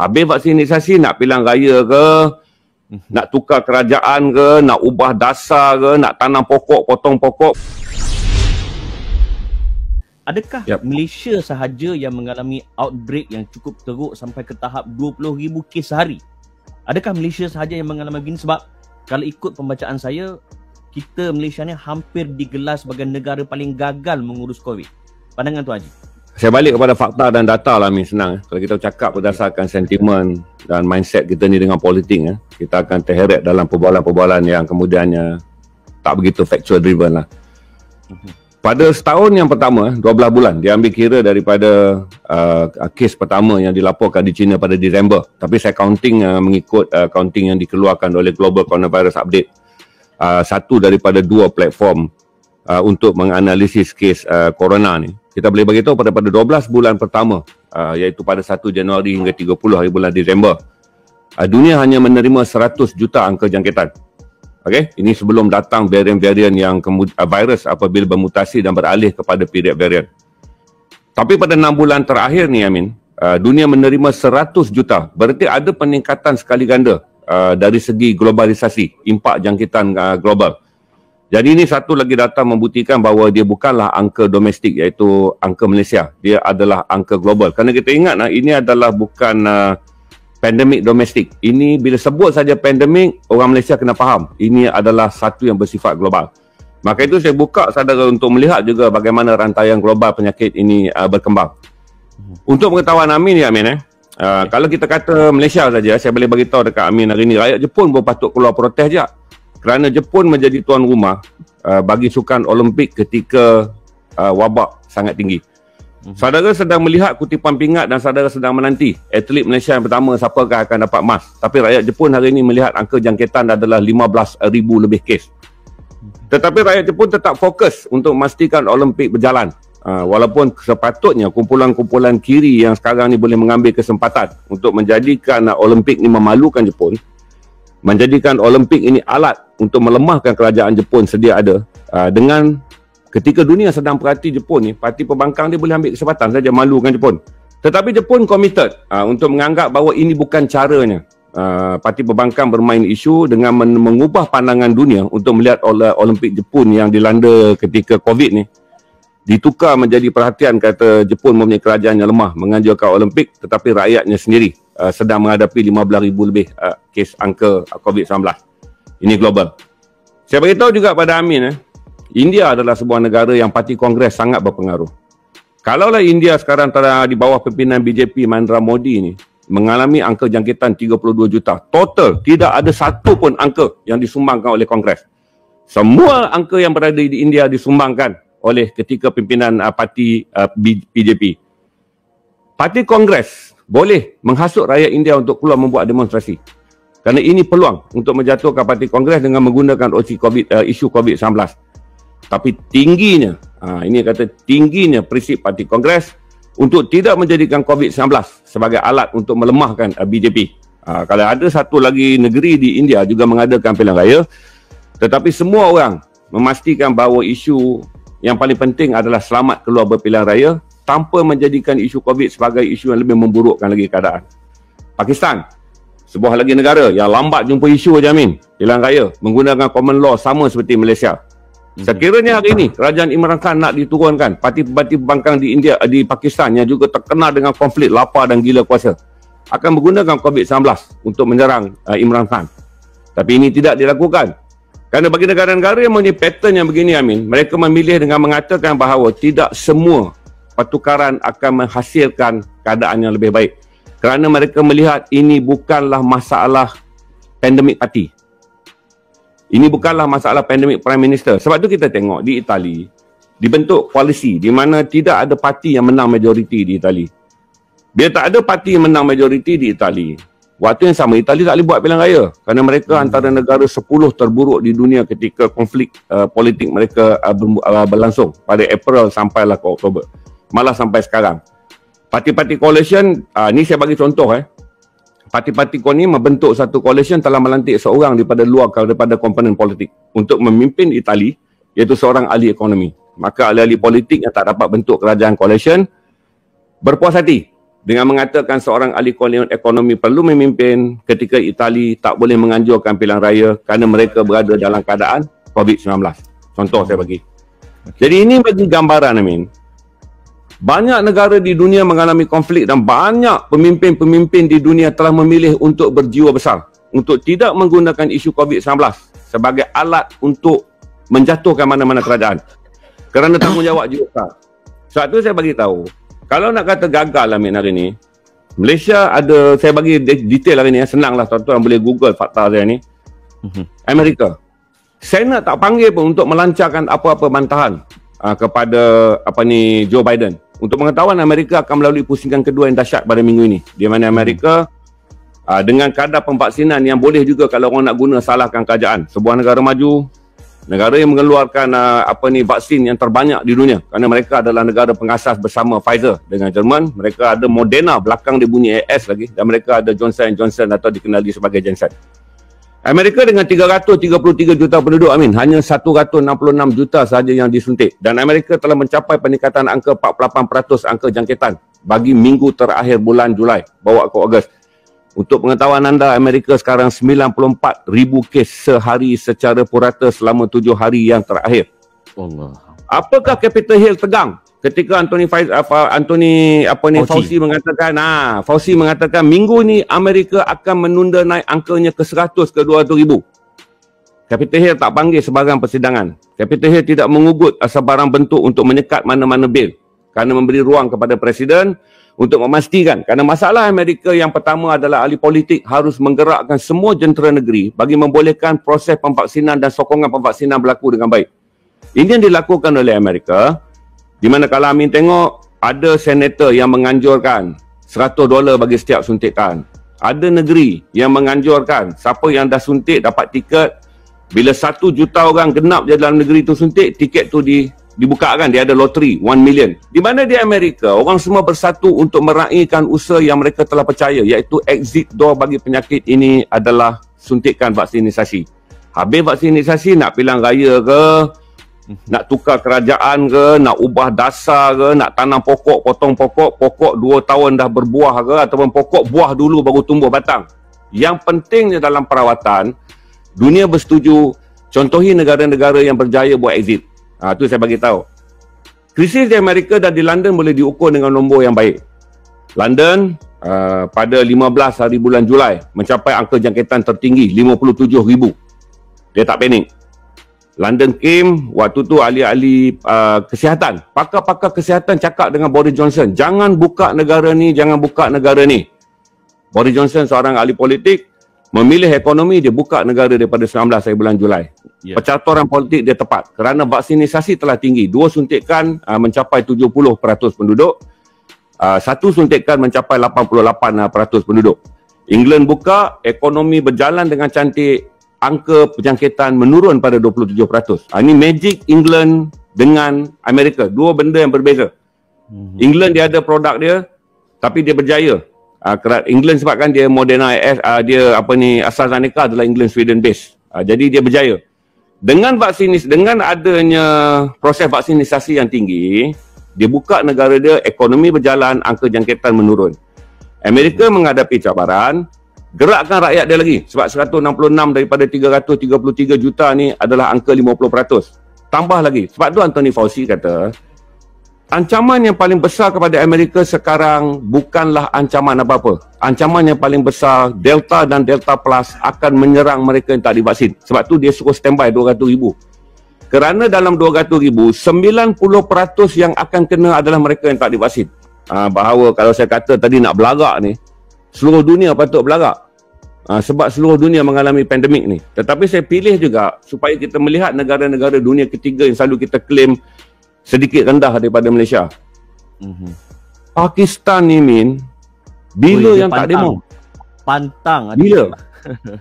Habis vaksinisasi nak pilihan raya ke, nak tukar kerajaan ke, nak ubah dasar ke, nak tanam pokok, potong pokok. Adakah Malaysia sahaja yang mengalami outbreak yang cukup teruk sampai ke tahap 20,000 kes sehari? Adakah Malaysia sahaja yang mengalami begini? Sebab kalau ikut pembacaan saya, kita Malaysia ni hampir digelar sebagai negara paling gagal mengurus COVID. Pandangan Tuan Haji? Saya balik kepada fakta dan data lah, Min. Senang. Kalau kita cakap berdasarkan sentimen dan mindset kita ni dengan politik, kita akan terheret dalam perbualan-perbualan yang kemudiannya tak begitu factual driven lah. Pada setahun yang pertama, 12 bulan, dia ambil kira daripada kes pertama yang dilaporkan di China pada Disember. Tapi saya counting mengikut counting yang dikeluarkan oleh Global Coronavirus Update. Satu daripada dua platform untuk menganalisis kes corona ni. Kita boleh beritahu pada 12 bulan pertama, iaitu pada 1 Januari hingga 30 hari bulan Disember, dunia hanya menerima 100 juta angka jangkitan. Okey, ini sebelum datang varian-varian yang virus apabila bermutasi dan beralih kepada period varian. Tapi pada 6 bulan terakhir ni, Amin, dunia menerima 100 juta. Berarti ada peningkatan sekali ganda dari segi globalisasi, impak jangkitan global. Jadi ini satu lagi data membuktikan bahawa dia bukanlah angka domestik, iaitu angka Malaysia. Dia adalah angka global. Kerana kita ingat, ini adalah bukan pandemik domestik. Ini bila sebut saja pandemik, orang Malaysia kena faham. Ini adalah satu yang bersifat global. Maka itu saya buka saudara untuk melihat juga bagaimana rantaian global penyakit ini berkembang. Untuk pengetahuan Amin ya, Amin, kalau kita kata Malaysia saja, saya boleh beritahu dekat Amin hari ini, rakyat Jepun pun patut keluar protes je. Kerana Jepun menjadi tuan rumah bagi sukan Olimpik ketika wabak sangat tinggi. Saudara sedang melihat kutipan pingat dan saudara sedang menanti atlet Malaysia yang pertama siapakah akan dapat emas. Tapi rakyat Jepun hari ini melihat angka jangkitan adalah 15,000 lebih kes. Tetapi rakyat Jepun tetap fokus untuk memastikan Olimpik berjalan. Walaupun sepatutnya kumpulan-kumpulan kiri yang sekarang ni boleh mengambil kesempatan untuk menjadikan Olimpik ni memalukan Jepun, menjadikan Olimpik ini alat untuk melemahkan kerajaan Jepun sedia ada. Dengan ketika dunia sedang perhati Jepun ni, parti pembangkang dia boleh ambil kesempatan saja malukan Jepun. Tetapi Jepun committed untuk menganggap bahawa ini bukan caranya. Parti pembangkang bermain isu dengan mengubah pandangan dunia untuk melihat Olimpik Jepun yang dilanda ketika COVID ni ditukar menjadi perhatian, kata Jepun mempunyai kerajaan yang lemah menganjurkan Olimpik, tetapi rakyatnya sendiri sedang menghadapi 15,000 lebih kes angka COVID-19. Ini global. Saya beritahu juga pada Amin, India adalah sebuah negara yang parti Kongres sangat berpengaruh. Kalaulah India sekarang di bawah pimpinan BJP Narendra Modi ni mengalami angka jangkitan 32 juta, total tidak ada satu pun angka yang disumbangkan oleh Kongres. Semua angka yang berada di India disumbangkan oleh ketika pimpinan parti BJP. Parti Kongres boleh menghasut rakyat India untuk keluar membuat demonstrasi. Kerana ini peluang untuk menjatuhkan parti Kongres dengan menggunakan isu COVID-19. Tapi tingginya, ini kata tingginya prinsip parti Kongres untuk tidak menjadikan COVID-19 sebagai alat untuk melemahkan BJP. Kalau ada satu lagi negeri di India juga mengadakan pilihan raya, tetapi semua orang memastikan bahawa isu yang paling penting adalah selamat keluar berpilihan raya tanpa menjadikan isu COVID sebagai isu yang lebih memburukkan lagi keadaan. Pakistan, sebuah lagi negara yang lambat jumpa isu je, Amin, pilihan raya menggunakan common law sama seperti Malaysia. Sekiranya hari ini kerajaan Imran Khan nak diturunkan, parti-parti pembangkang di India, di Pakistan yang juga terkenal dengan konflik lapar dan gila kuasa akan menggunakan COVID-19 untuk menyerang Imran Khan. Tapi ini tidak dilakukan. Kerana bagi negara-negara yang mempunyai pattern yang begini, Amin, mereka memilih dengan mengatakan bahawa tidak semua pertukaran akan menghasilkan keadaan yang lebih baik. Kerana mereka melihat ini bukanlah masalah pandemik parti. Ini bukanlah masalah pandemik Prime Minister. Sebab tu kita tengok di Itali, dibentuk koalisi di mana tidak ada parti yang menang majoriti di Itali. Bila tak ada parti yang menang majoriti di Itali, waktu yang sama Itali tak boleh buat pilihan raya. Kerana mereka antara negara 10 terburuk di dunia ketika konflik politik mereka berlangsung pada April sampailah ke Oktober. Malah sampai sekarang. Parti-parti coalition, ni saya bagi contoh. Parti-parti ini membentuk satu coalition telah melantik seorang daripada komponen politik untuk memimpin Itali, iaitu seorang ahli ekonomi. Maka ahli-ahli politik yang tak dapat bentuk kerajaan coalition berpuas hati dengan mengatakan seorang ahli ekonomi perlu memimpin ketika Itali tak boleh menganjurkan pilihan raya kerana mereka berada dalam keadaan COVID-19. Contoh saya bagi. Jadi ini bagi gambaran, Amin. Banyak negara di dunia mengalami konflik dan banyak pemimpin-pemimpin di dunia telah memilih untuk berjiwa besar untuk tidak menggunakan isu COVID-19 sebagai alat untuk menjatuhkan mana-mana kerajaan. Kerana tanggungjawab jiwa besar. Sebab tu saya bagi tahu, kalau nak kata gagal Amin hari ni, Malaysia ada, saya bagi detail hari ni, senanglah tuan-tuan boleh Google fakta saya ni. Amerika. Senat tak panggil pun untuk melancarkan apa-apa bantahan kepada Joe Biden. Untuk pengetahuan, Amerika akan melalui pusingan kedua yang dahsyat pada minggu ini. Di mana Amerika dengan kadar pemvaksinan yang boleh juga kalau orang nak guna salahkan kerajaan. Sebuah negara maju, negara yang mengeluarkan vaksin yang terbanyak di dunia. Kerana mereka adalah negara pengasas bersama Pfizer dengan Jerman. Mereka ada Moderna, belakang dia bunyi AS lagi. Dan mereka ada Johnson & Johnson atau dikenali sebagai Janssen. Amerika dengan 333 juta penduduk, Amin, hanya 166 juta sahaja yang disuntik. Dan Amerika telah mencapai peningkatan angka 48% angka jangkitan bagi minggu terakhir bulan Julai bawa ke Ogos. Untuk pengetahuan anda, Amerika sekarang 94,000 kes sehari secara purata selama 7 hari yang terakhir. Allah. Apakah Capitol Hill tegang ketika Fauci mengatakan minggu ni Amerika akan menunda naik angkanya ke 100 ke 200,000. Capitol Hill tak panggil sebarang persidangan. Capitol Hill tidak mengugut sebarang bentuk untuk menyekat mana-mana bil kerana memberi ruang kepada Presiden untuk memastikan. Kerana masalah Amerika yang pertama adalah ahli politik harus menggerakkan semua jentera negeri bagi membolehkan proses pemvaksinan dan sokongan pemvaksinan berlaku dengan baik. Ini yang dilakukan oleh Amerika. Di mana kalau Amin tengok, ada senator yang menganjurkan $100 bagi setiap suntikan. Ada negeri yang menganjurkan siapa yang dah suntik dapat tiket. Bila 1 juta orang genap je dalam negeri tu suntik, tiket tu dibukakan. Dia ada loteri 1 million. Di mana di Amerika, orang semua bersatu untuk meraihkan usaha yang mereka telah percaya, iaitu exit door bagi penyakit ini adalah suntikan vaksinisasi. Habis vaksinisasi, nak pilihan raya ke, nak tukar kerajaan ke, nak ubah dasar ke, nak tanam pokok, potong pokok 2 tahun dah berbuah ke, ataupun pokok buah dulu baru tumbuh batang. Yang pentingnya dalam perawatan, dunia bersetuju, contohi negara-negara yang berjaya buat exit. Itu saya bagi tahu. Krisis di Amerika dan di London boleh diukur dengan nombor yang baik. London pada 15 hari bulan Julai mencapai angka jangkitan tertinggi 57,000. Dia tak panik. London came, waktu tu ahli-ahli kesihatan, pakar-pakar kesihatan cakap dengan Boris Johnson, jangan buka negara ni, jangan buka negara ni. Boris Johnson seorang ahli politik, memilih ekonomi, dia buka negara daripada 19 hari bulan Julai. Percaturan politik dia tepat kerana vaksinisasi telah tinggi. 2 suntikan mencapai 70% penduduk, 1 suntikan mencapai 88% penduduk. England buka, ekonomi berjalan dengan cantik, angka penjangkitan menurun pada 27%. Ini magic England dengan Amerika. 2 benda yang berbeza. England dia ada produk dia, tapi dia berjaya. England sebabkan dia Moderna AS, dia AstraZeneca adalah England Sweden base. Jadi dia berjaya. Dengan adanya proses vaksinisasi yang tinggi, dia buka negara dia, ekonomi berjalan, angka jangkitan menurun. Amerika menghadapi cabaran, gerakkan rakyat dia lagi. Sebab 166 daripada 333 juta ni adalah angka 50%. Tambah lagi. Sebab tu Anthony Fauci kata, ancaman yang paling besar kepada Amerika sekarang bukanlah ancaman apa-apa. Ancaman yang paling besar, Delta dan Delta Plus akan menyerang mereka yang tak divaksin. Sebab tu dia suruh standby 200,000. Kerana dalam 200,000, 90% yang akan kena adalah mereka yang tak divaksin. Bahawa kalau saya kata tadi nak belagak ni, seluruh dunia patut belagak. Sebab seluruh dunia mengalami pandemik ni. Tetapi saya pilih juga supaya kita melihat negara-negara dunia ketiga yang selalu kita claim sedikit rendah daripada Malaysia. Pakistan ni, Min, bila yang tak demo? Pantang. Bila?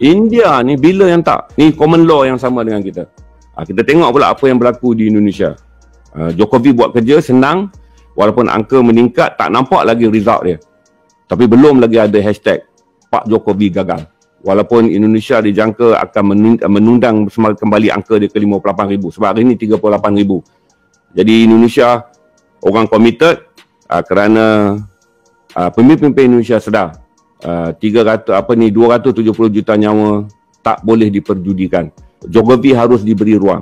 India ni bila yang tak? Ni common law yang sama dengan kita. Kita tengok pula apa yang berlaku di Indonesia. Jokowi buat kerja senang, walaupun angka meningkat, tak nampak lagi result dia. Tapi belum lagi ada hashtag Pak Jokowi gagal. Walaupun Indonesia dijangka akan menundang kembali angka dia ke 58,000. Sebab hari ini 38,000. Jadi Indonesia orang committed kerana pemimpin Indonesia sedar 270 juta nyawa tak boleh diperjudikan. Geografi harus diberi ruang.